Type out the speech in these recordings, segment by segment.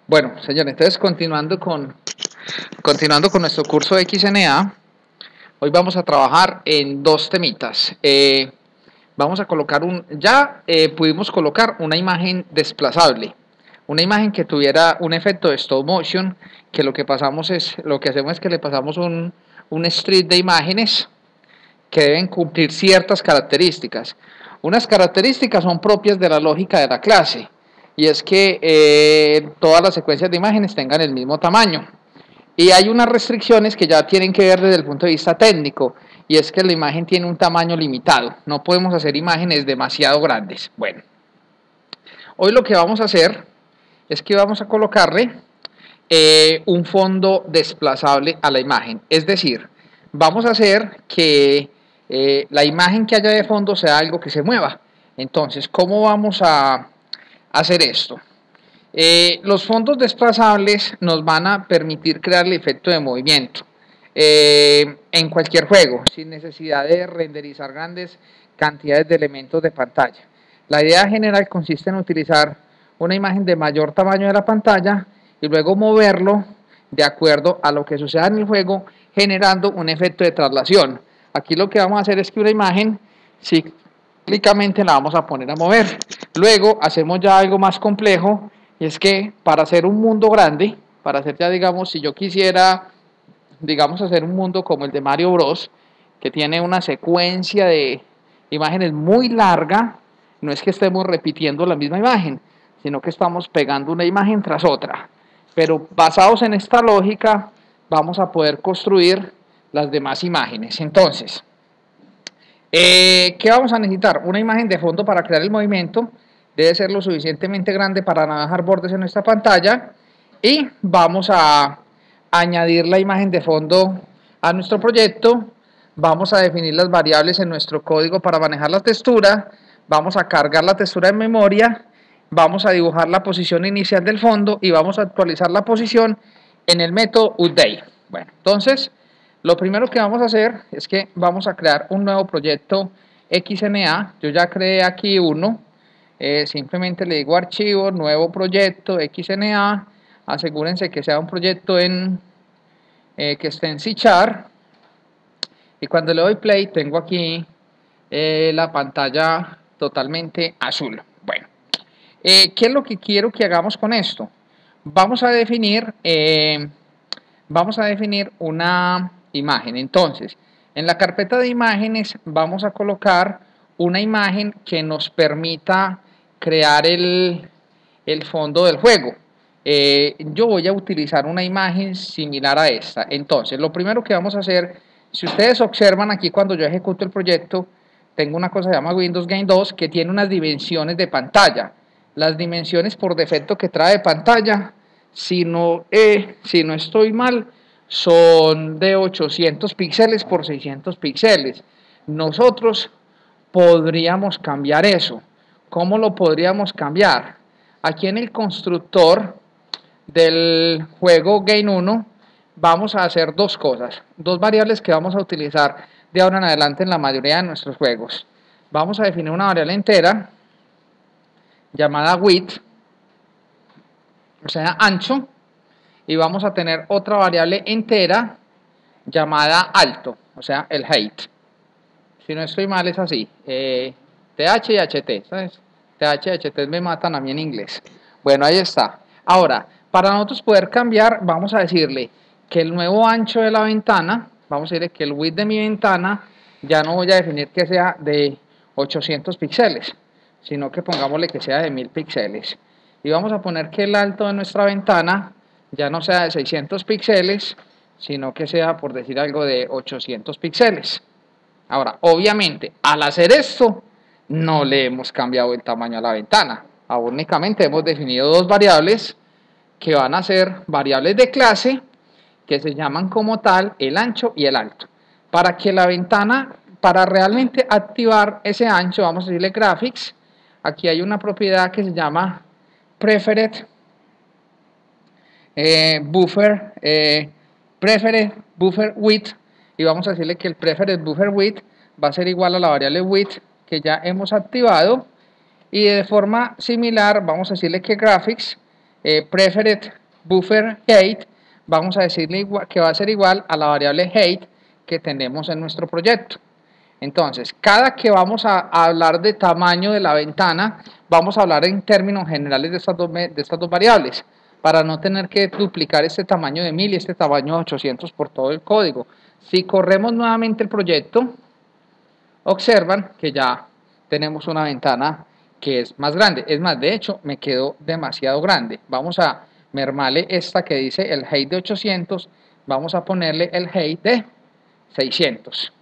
Bueno, señores, entonces continuando con nuestro curso de XNA, hoy vamos a trabajar en dos temitas. Vamos a colocar pudimos colocar una imagen desplazable, una imagen que tuviera un efecto de stop motion, que lo que hacemos es que le pasamos un street de imágenes que deben cumplir ciertas características. Unas características son propias de la lógica de la clase, y es que todas las secuencias de imágenes tengan el mismo tamaño. Y hay unas restricciones que ya tienen que ver desde el punto de vista técnico, y es que la imagen tiene un tamaño limitado. No podemos hacer imágenes demasiado grandes. Bueno, hoy lo que vamos a hacer es que vamos a colocarle un fondo desplazable a la imagen. Es decir, vamos a hacer que la imagen que haya de fondo sea algo que se mueva. Entonces, ¿cómo vamos a hacer esto? Los fondos desplazables nos van a permitir crear el efecto de movimiento en cualquier juego, sin necesidad de renderizar grandes cantidades de elementos de pantalla. La idea general consiste en utilizar una imagen de mayor tamaño de la pantalla y luego moverlo de acuerdo a lo que suceda en el juego, generando un efecto de traslación. Aquí lo que vamos a hacer es que una imagen cíclicamente la vamos a poner a mover. Luego hacemos ya algo más complejo, y es que para hacer un mundo grande, para hacer ya, digamos, si yo quisiera, digamos, hacer un mundo como el de Mario Bros, que tiene una secuencia de imágenes muy larga, no es que estemos repitiendo la misma imagen, sino que estamos pegando una imagen tras otra. Pero basados en esta lógica, vamos a poder construir las demás imágenes. Entonces, ¿qué vamos a necesitar? Una imagen de fondo para crear el movimiento. Debe ser lo suficientemente grande para no dejar bordes en nuestra pantalla. Y vamos a añadir la imagen de fondo a nuestro proyecto. Vamos a definir las variables en nuestro código para manejar la textura. Vamos a cargar la textura en memoria. Vamos a dibujar la posición inicial del fondo y vamos a actualizar la posición en el método update. Bueno, entonces lo primero que vamos a hacer es que vamos a crear un nuevo proyecto XNA. Yo ya creé aquí uno. Simplemente le digo archivo, nuevo proyecto XNA. Asegúrense que sea un proyecto que esté en C#. Y cuando le doy play tengo aquí la pantalla totalmente azul. Bueno, ¿qué es lo que quiero que hagamos con esto? Vamos a definir una imagen. Entonces, en la carpeta de imágenes vamos a colocar una imagen que nos permita crear el fondo del juego. Yo voy a utilizar una imagen similar a esta. Entonces, lo primero que vamos a hacer, si ustedes observan aquí cuando yo ejecuto el proyecto, tengo una cosa que se llama Windows Game 2 que tiene unas dimensiones de pantalla. Las dimensiones por defecto que trae de pantalla, si no estoy mal, son de 800 píxeles por 600 píxeles. Nosotros podríamos cambiar eso. ¿Cómo lo podríamos cambiar? Aquí en el constructor del juego Game 1 vamos a hacer dos cosas, dos variables que vamos a utilizar de ahora en adelante en la mayoría de nuestros juegos. Vamos a definir una variable entera llamada width, o sea, ancho, y vamos a tener otra variable entera llamada alto, o sea, el height. Si no estoy mal es así, TH y HT, ¿sabes? TH y HT me matan a mí en inglés. Bueno, ahí está. Ahora, para nosotros poder cambiar, vamos a decirle que el nuevo ancho de la ventana, vamos a decirle que el width de mi ventana, ya no voy a definir que sea de 800 píxeles, sino que pongámosle que sea de 1000 píxeles. Y vamos a poner que el alto de nuestra ventana ya no sea de 600 píxeles, sino que sea, por decir algo, de 800 píxeles. Ahora, obviamente, al hacer esto, no le hemos cambiado el tamaño a la ventana. Únicamente hemos definido dos variables que van a ser variables de clase que se llaman como tal el ancho y el alto. Para que la ventana, para realmente activar ese ancho, vamos a decirle graphics. Aquí hay una propiedad que se llama preferred buffer width, y vamos a decirle que el preferred buffer width va a ser igual a la variable width que ya hemos activado, y de forma similar vamos a decirle que graphics preferred buffer height, vamos a decirle que va a ser igual a la variable height que tenemos en nuestro proyecto. Entonces, cada que vamos a hablar de tamaño de la ventana, vamos a hablar en términos generales de estas dos variables, para no tener que duplicar este tamaño de 1000 y este tamaño de 800 por todo el código. Si corremos nuevamente el proyecto, observan que ya tenemos una ventana que es más grande. Es más, de hecho, me quedó demasiado grande. Vamos a mermarle esta que dice el height de 800, vamos a ponerle el height de 600.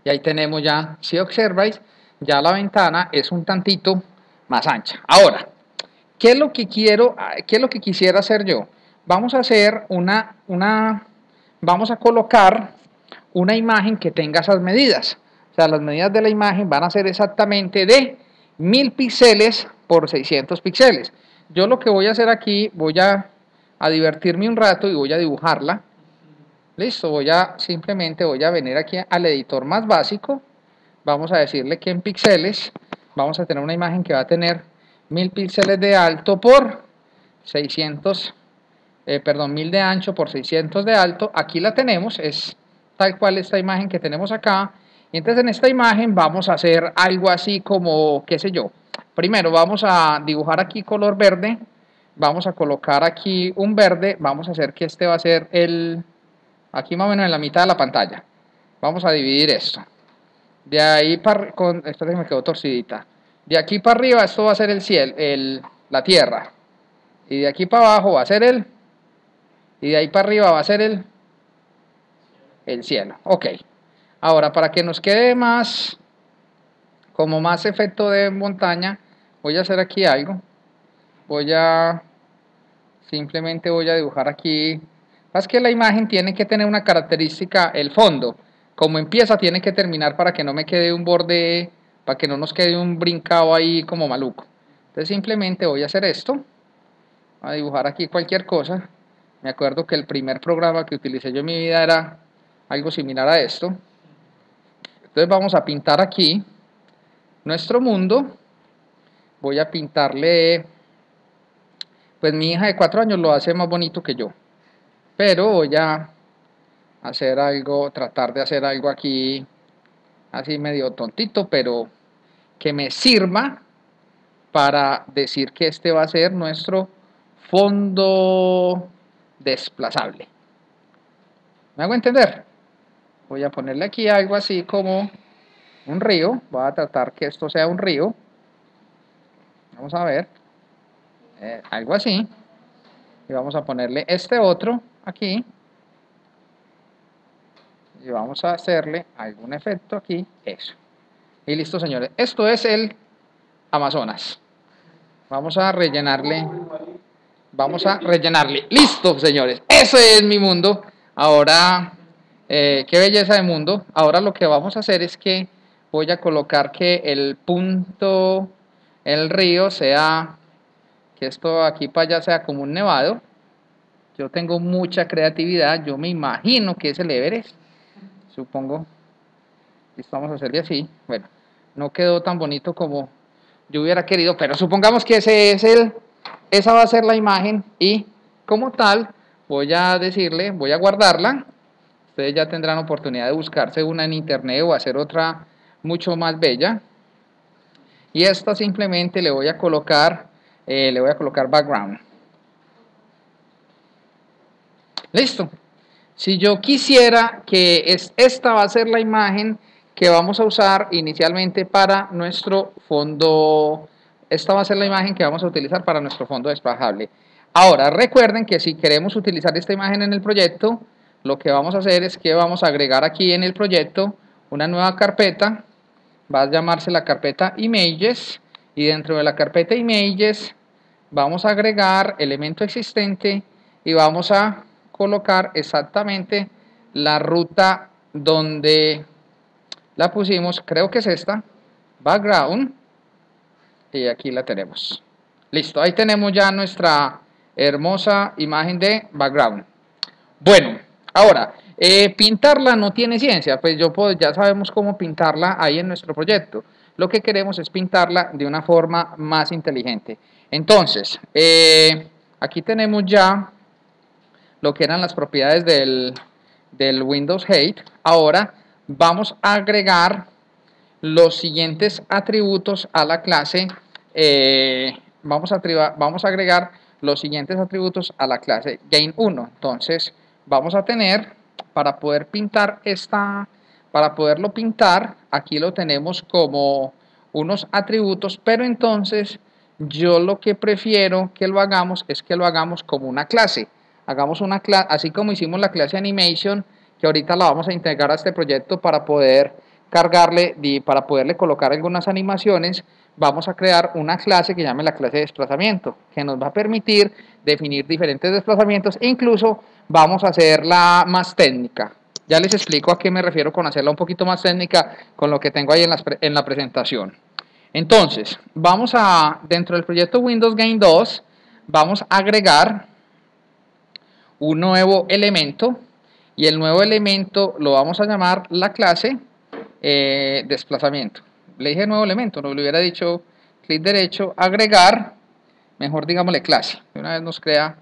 Y ahí tenemos ya, si observáis, ya la ventana es un tantito más ancha. Ahora, ¿qué es lo que quisiera hacer yo? Vamos a hacer vamos a colocar una imagen que tenga esas medidas. O sea, las medidas de la imagen van a ser exactamente de 1000 píxeles por 600 píxeles. Yo lo que voy a hacer aquí, voy a divertirme un rato y voy a dibujarla. Listo, simplemente voy a venir aquí al editor más básico, vamos a decirle que en píxeles vamos a tener una imagen que va a tener 1000 píxeles de alto por 1000 de ancho por 600 de alto. Aquí la tenemos, es tal cual esta imagen que tenemos acá. Y entonces en esta imagen vamos a hacer algo así como, qué sé yo, primero vamos a dibujar aquí color verde, vamos a colocar aquí un verde, vamos a hacer que este va a ser aquí más o menos en la mitad de la pantalla. Vamos a dividir esto. De ahí para... Esta me quedó torcidita. De aquí para arriba esto va a ser el cielo, la tierra. Y de aquí para abajo va a ser y de ahí para arriba va a ser el cielo. Ok. Ahora, para que nos quede como más efecto de montaña, voy a hacer aquí algo. Simplemente voy a dibujar aquí. Es que la imagen tiene que tener una característica, el fondo, como empieza tiene que terminar para que no me quede un borde, para que no nos quede un brincado ahí como maluco. Entonces simplemente voy a hacer esto, voy a dibujar aquí cualquier cosa. Me acuerdo que el primer programa que utilicé yo en mi vida era algo similar a esto. Entonces vamos a pintar aquí nuestro mundo. Voy a pintarle, pues mi hija de 4 años lo hace más bonito que yo. Pero voy a hacer algo, tratar de hacer algo aquí, así medio tontito, pero que me sirva para decir que este va a ser nuestro fondo desplazable. ¿Me hago entender? Voy a ponerle aquí algo así como un río, voy a tratar que esto sea un río. Vamos a ver, algo así. Y vamos a ponerle este otro aquí y vamos a hacerle algún efecto aquí, eso. Y listo, señores, esto es el Amazonas. Vamos a rellenarle, listo, señores, ese es mi mundo. Ahora, qué belleza de mundo. Ahora lo que vamos a hacer es que voy a colocar que el punto, el río sea, que esto aquí para allá sea como un nevado. Yo tengo mucha creatividad, yo me imagino que es el Everest, supongo. Listo, vamos a hacerle así. Bueno, no quedó tan bonito como yo hubiera querido, pero supongamos que esa va a ser la imagen y como tal voy a guardarla. Ustedes ya tendrán oportunidad de buscarse una en internet o hacer otra mucho más bella. Y esta simplemente le voy a colocar background. Listo. Si yo quisiera que esta va a ser la imagen que vamos a usar inicialmente para nuestro fondo, esta va a ser la imagen que vamos a utilizar para nuestro fondo desplazable. Ahora, recuerden que si queremos utilizar esta imagen en el proyecto, lo que vamos a hacer es que vamos a agregar aquí en el proyecto una nueva carpeta, va a llamarse la carpeta Images, y dentro de la carpeta Images vamos a agregar elemento existente y vamos a colocar exactamente la ruta donde la pusimos, creo que es esta, background, y aquí la tenemos. Listo, ahí tenemos ya nuestra hermosa imagen de background. Bueno, ahora, pintarla no tiene ciencia, pues ya sabemos cómo pintarla ahí en nuestro proyecto. Lo que queremos es pintarla de una forma más inteligente. Entonces, aquí tenemos ya lo que eran las propiedades del Windows 8. Ahora vamos a agregar los siguientes atributos a la clase. Vamos a agregar los siguientes atributos a la clase Gain1. Entonces vamos a tener, para poder pintar para poderlo pintar, aquí lo tenemos como unos atributos, pero entonces yo lo que prefiero que lo hagamos es que lo hagamos como una clase. Hagamos una clase, así como hicimos la clase Animation, que ahorita la vamos a integrar a este proyecto para poder cargarle y para poderle colocar algunas animaciones. Vamos a crear una clase que llame la clase de desplazamiento, que nos va a permitir definir diferentes desplazamientos e incluso vamos a hacerla más técnica. Ya les explico a qué me refiero con hacerla un poquito más técnica con lo que tengo ahí en la presentación. Entonces, dentro del proyecto Windows Gain 2, vamos a agregar un nuevo elemento y el nuevo elemento lo vamos a llamar la clase desplazamiento. Le dije nuevo elemento, no le hubiera dicho clic derecho, agregar, mejor digámosle clase. Una vez nos crea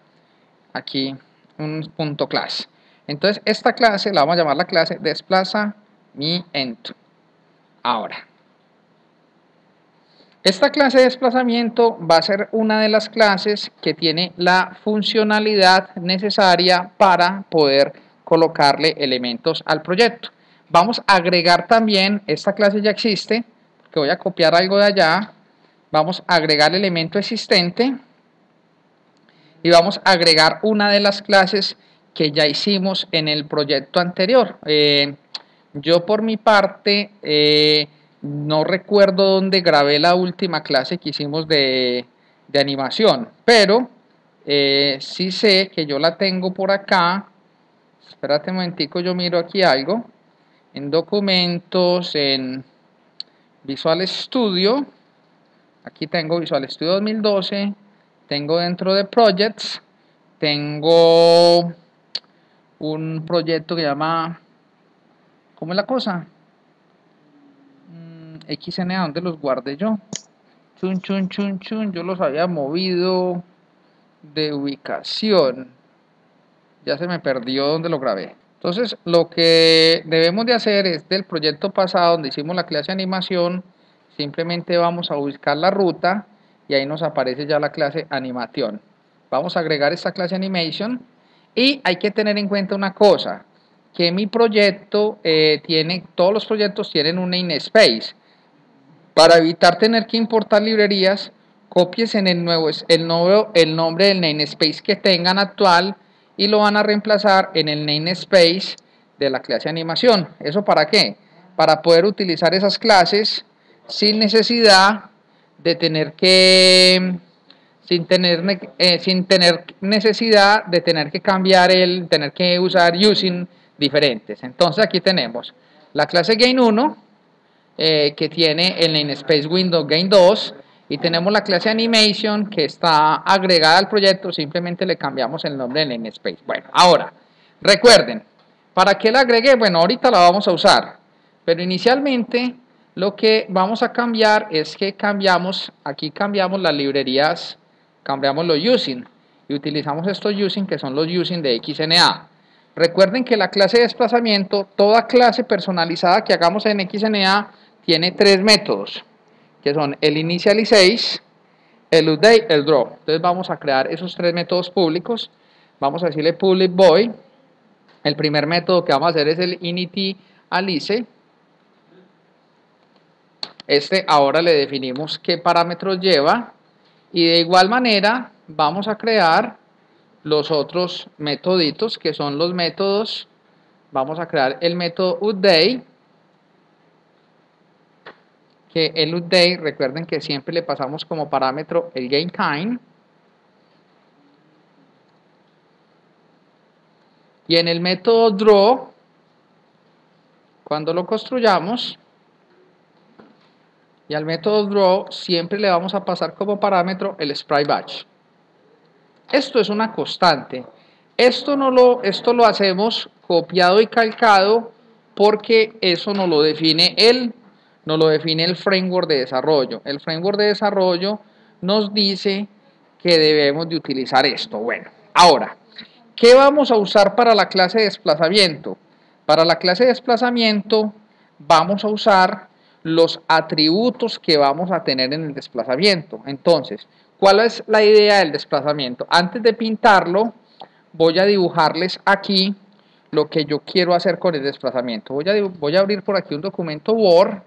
aquí un punto clase. Entonces esta clase la vamos a llamar la clase desplazamiento. Ahora, esta clase de desplazamiento va a ser una de las clases que tiene la funcionalidad necesaria para poder colocarle elementos al proyecto. Vamos a agregar también, esta clase ya existe, que voy a copiar algo de allá, vamos a agregar el elemento existente y vamos a agregar una de las clases que ya hicimos en el proyecto anterior. Yo por mi parte no recuerdo dónde grabé la última clase que hicimos de animación, pero sí sé que yo la tengo por acá. Espérate un momentico, yo miro aquí algo. En documentos, en Visual Studio, aquí tengo Visual Studio 2012, tengo dentro de Projects, tengo un proyecto que llama, ¿cómo es la cosa? XNA, ¿dónde los guardé yo? Yo los había movido de ubicación, ya se me perdió donde lo grabé. Entonces lo que debemos de hacer es del proyecto pasado donde hicimos la clase animación, simplemente vamos a buscar la ruta y ahí nos aparece ya la clase animación. Vamos a agregar esta clase animation y hay que tener en cuenta una cosa, que mi proyecto todos los proyectos tienen un namespace. Para evitar tener que importar librerías, copies en el nombre del namespace que tengan actual y lo van a reemplazar en el namespace de la clase animación. ¿Eso para qué? Para poder utilizar esas clases sin necesidad de tener que necesidad de tener que cambiar tener que usar using diferentes. Entonces aquí tenemos la clase Gain1 que tiene el namespace Windows Gain 2 y tenemos la clase Animation que está agregada al proyecto, simplemente le cambiamos el nombre del namespace. Bueno, ahora, recuerden, ¿para qué la agregué? Bueno, ahorita la vamos a usar, pero inicialmente lo que vamos a cambiar es que aquí cambiamos las librerías, cambiamos los using y utilizamos estos using que son los using de XNA. Recuerden que la clase de desplazamiento, toda clase personalizada que hagamos en XNA tiene tres métodos, que son el initialize, el update, el draw. Entonces vamos a crear esos tres métodos públicos. Vamos a decirle public void. El primer método que vamos a hacer es el initialize. Ahora le definimos qué parámetros lleva. Y de igual manera vamos a crear los otros metoditos que son los métodos. Vamos a crear el método update, que el update, recuerden que siempre le pasamos como parámetro el gain time. Y en el método draw, cuando lo construyamos, y al método draw siempre le vamos a pasar como parámetro el sprite batch. Esto es una constante. Esto lo hacemos copiado y calcado porque eso nos lo define el framework de desarrollo. El framework de desarrollo nos dice que debemos de utilizar esto. Bueno, ahora, ¿qué vamos a usar para la clase de desplazamiento? Para la clase de desplazamiento vamos a usar los atributos que vamos a tener en el desplazamiento. Entonces, ¿cuál es la idea del desplazamiento? Antes de pintarlo, voy a dibujarles aquí lo que yo quiero hacer con el desplazamiento. Voy a abrir por aquí un documento Word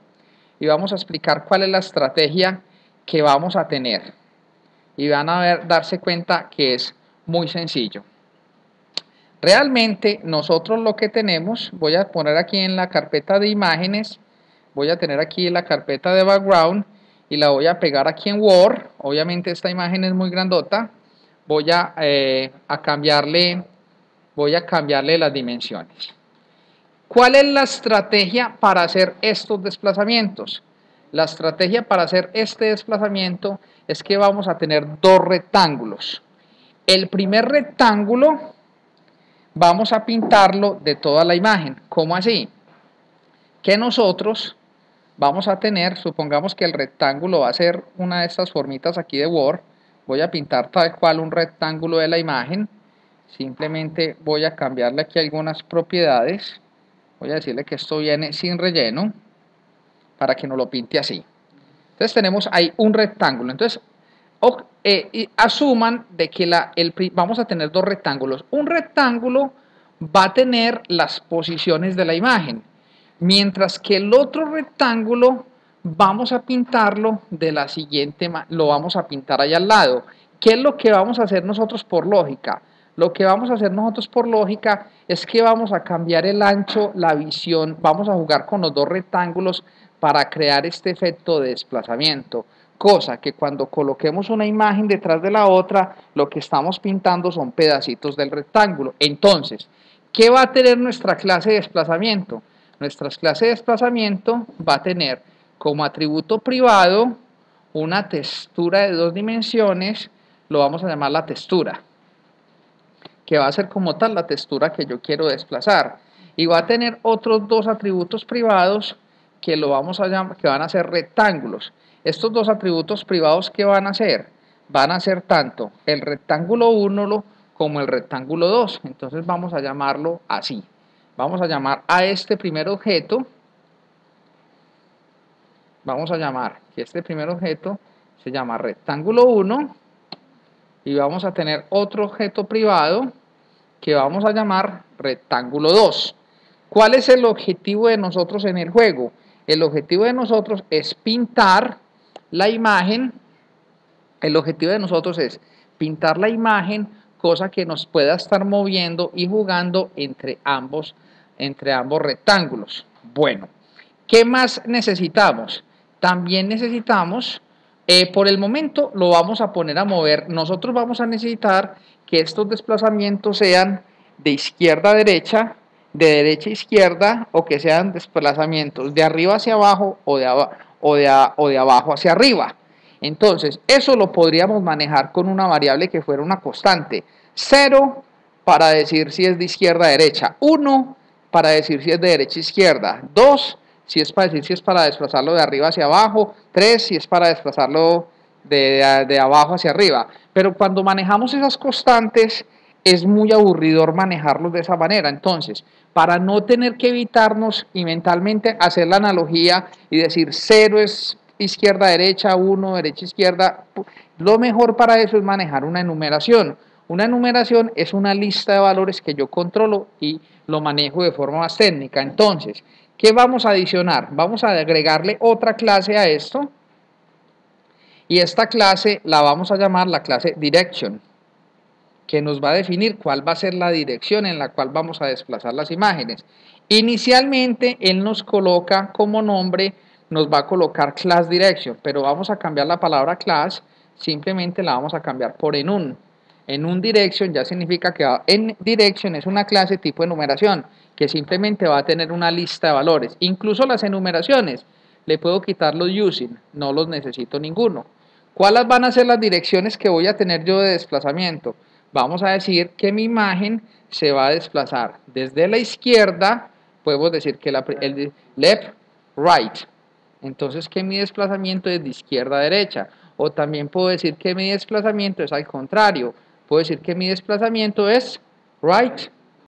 y vamos a explicar cuál es la estrategia que vamos a tener. Y van a darse cuenta que es muy sencillo. Realmente nosotros lo que tenemos, voy a poner aquí en la carpeta de imágenes, voy a tener aquí la carpeta de background y la voy a pegar aquí en Word. Obviamente esta imagen es muy grandota. Voy a cambiarle las dimensiones. ¿Cuál es la estrategia para hacer estos desplazamientos? La estrategia para hacer este desplazamiento es que vamos a tener dos rectángulos. El primer rectángulo vamos a pintarlo de toda la imagen. ¿Cómo así? Que nosotros vamos a tener, supongamos que el rectángulo va a ser una de estas formitas aquí de Word. Voy a pintar tal cual un rectángulo de la imagen. Simplemente voy a cambiarle aquí algunas propiedades. Voy a decirle que esto viene sin relleno para que no lo pinte así. Entonces tenemos ahí un rectángulo. Entonces asuman de que vamos a tener dos rectángulos. Un rectángulo va a tener las posiciones de la imagen, mientras que el otro rectángulo vamos a pintarlo de la siguiente manera, lo vamos a pintar ahí al lado. ¿Qué es lo que vamos a hacer nosotros por lógica? Lo que vamos a hacer nosotros por lógica es que vamos a cambiar el ancho, la visión, vamos a jugar con los dos rectángulos para crear este efecto de desplazamiento. Cosa que cuando coloquemos una imagen detrás de la otra, lo que estamos pintando son pedacitos del rectángulo. Entonces, ¿qué va a tener nuestra clase de desplazamiento? Nuestra clase de desplazamiento va a tener como atributo privado una textura de 2 dimensiones, lo vamos a llamar la textura, que va a ser como tal la textura que yo quiero desplazar. Y va a tener otros dos atributos privados que lo vamos a llamar, que van a ser rectángulos. Estos dos atributos privados, ¿qué van a hacer? Van a ser tanto el rectángulo 1 como el rectángulo 2. Entonces vamos a llamarlo así. Vamos a llamar a este primer objeto, vamos a llamar que este primer objeto se llama rectángulo 1 y vamos a tener otro objeto privado que vamos a llamar rectángulo 2. ¿Cuál es el objetivo de nosotros en el juego? El objetivo de nosotros es pintar la imagen. El objetivo de nosotros es pintar la imagen, cosa que nos pueda estar moviendo y jugando entre ambos rectángulos. Bueno, ¿qué más necesitamos? También necesitamos, por el momento lo vamos a poner a mover. Nosotros vamos a necesitar que estos desplazamientos sean de izquierda a derecha, de derecha a izquierda, o que sean desplazamientos de arriba hacia abajo o de abajo hacia arriba. Entonces, eso lo podríamos manejar con una variable que fuera una constante. 0 para decir si es de izquierda a derecha, 1 para decir si es de derecha a izquierda, 2 si es para decir si es para desplazarlo de arriba hacia abajo, 3 si es para desplazarlo de abajo hacia arriba. Pero cuando manejamos esas constantes es muy aburridor manejarlos de esa manera. Entonces, para no tener que evitarnos y mentalmente hacer la analogía y decir 0 es izquierda, derecha, 1, derecha, izquierda, lo mejor para eso es manejar una enumeración. Una enumeración es una lista de valores que yo controlo y lo manejo de forma más técnica. Entonces, ¿qué vamos a adicionar? Vamos a agregarle otra clase a esto y esta clase la vamos a llamar la clase direction, que nos va a definir cuál va a ser la dirección en la cual vamos a desplazar las imágenes. Inicialmente él nos coloca como nombre, nos va a colocar class direction, pero vamos a cambiar la palabra class, simplemente la vamos a cambiar por enum. Enum direction ya significa que en direction es una clase tipo enumeración, que simplemente va a tener una lista de valores. Incluso las enumeraciones, le puedo quitar los using, no los necesito ninguno. ¿Cuáles van a ser las direcciones que voy a tener yo de desplazamiento? Vamos a decir que mi imagen se va a desplazar desde la izquierda, podemos decir que el left, right. Entonces que mi desplazamiento es de izquierda a derecha. o también puedo decir que mi desplazamiento es al contrario. Puedo decir que mi desplazamiento es right